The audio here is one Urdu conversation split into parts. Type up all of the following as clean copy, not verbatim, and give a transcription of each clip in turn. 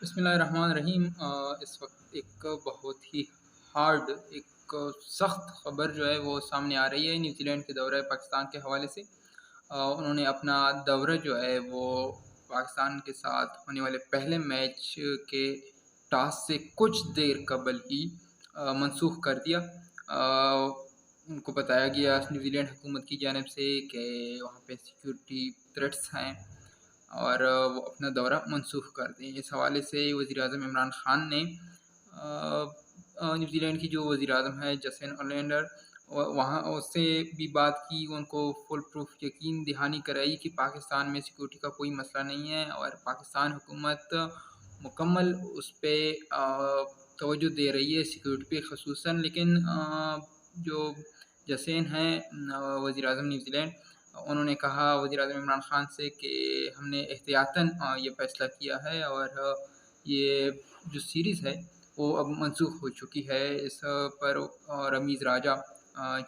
بسم اللہ الرحمن الرحیم۔ اس وقت ایک بہت ہی ہارڈ، ایک سخت خبر جو ہے وہ سامنے آ رہی ہے نیوزی لینڈ کے دورہ پاکستان کے حوالے سے۔ انہوں نے اپنا دورہ جو ہے وہ پاکستان کے ساتھ ہونے والے پہلے میچ کے ٹاس سے کچھ دیر قبل ہی منسوخ کر دیا۔ ان کو بتایا گیا نیوزی لینڈ حکومت کی جانب سے کہ وہاں پہ سیکیورٹی تھریٹس ہیں اور وہ اپنا دورہ منسوخ کر دیں۔ اس حوالے سے وزیر اعظم عمران خان نے نیوزی لینڈ کی جو وزیر اعظم ہے جسن ارلینڈر، وہاں اس سے بھی بات کی، ان کو فل پروف یقین دہانی کرائی کہ پاکستان میں سیکیورٹی کا کوئی مسئلہ نہیں ہے اور پاکستان حکومت مکمل اس پہ توجہ دے رہی ہے سیکیورٹی پہ خصوصاً۔ لیکن جو جسین ہیں وزیر اعظم نیوزی لینڈ، انہوں نے کہا وزیر اعظم عمران خان سے کہ ہم نے احتیاطاً یہ فیصلہ کیا ہے اور یہ جو سیریز ہے وہ اب منسوخ ہو چکی ہے۔ اس پر رمیز راجہ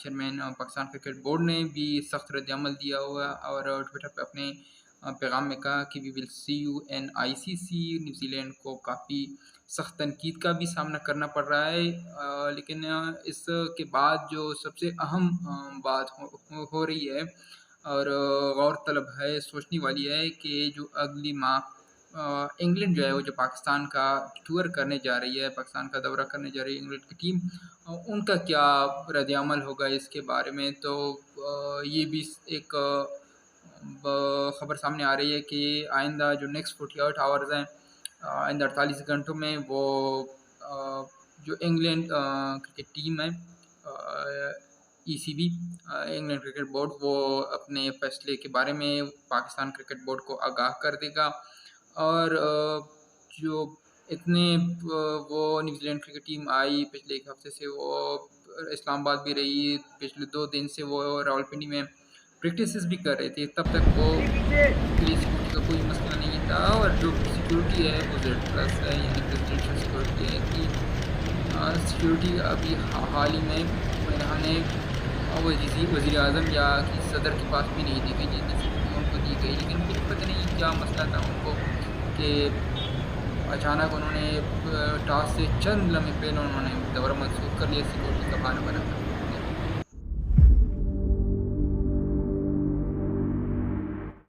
چیئرمین پاکستان کرکٹ بورڈ نے بھی سخت رد عمل دیا ہوا اور ٹویٹر پہ اپنے پیغام میں کہا کہ وی ول سی you in I C C. New Zealand کو کافی سخت تنقید کا بھی سامنا کرنا پڑ رہا ہے، لیکن اس کے بعد جو سب سے اہم بات ہو رہی ہے اور غور طلب ہے، سوچنے والی ہے کہ جو اگلی ماہ انگلینڈ جو ہے وہ جو پاکستان کا ٹور کرنے جا رہی ہے، پاکستان کا دورہ کرنے جا رہی ہے انگلینڈ کی ٹیم، ان کا کیا رد عمل ہوگا اس کے بارے میں۔ تو یہ بھی ایک خبر سامنے آ رہی ہے کہ آئندہ جو نیکسٹ 48 آورز ہیں، آئندہ 48 گھنٹوں میں وہ جو انگلینڈ کرکٹ ٹیم ہے، E C B England cricket board, وہ اپنے فیصلے کے بارے میں پاکستان کرکٹ بورڈ کو آگاہ کر دے گا۔ اور جو اتنے وہ New Zealand cricket team I پچھلے ایک ہفتے سے، وہ اسلام آباد بھی رہی، پچھلے 2 دن سے وہ راولپنڈی میں پریکٹسز بھی کر رہے تھے، تب تک وہ کے لیے سیکورٹی کا کوئی مسئلہ نہیں تھا۔ اور جو سیکورٹی ہے وہ Z+ ہے، یعنی پریزیڈنشل سیکورٹی ہے کہ سیکورٹی ابھی حال ہی میں ہم نے وزیر اعظم یا صدر کے پاس بھی نہیں دی گئی جتنی سیکورٹی ان کو دی گئی، لیکن پھر پتہ نہیں کیا مسئلہ تھا ان کو کہ اچانک انہوں نے ٹاس سے چند لمحے پہلے انہوں نے دورہ منسوخ کر لیا، سیکورٹی کا بہانہ بنا تھا۔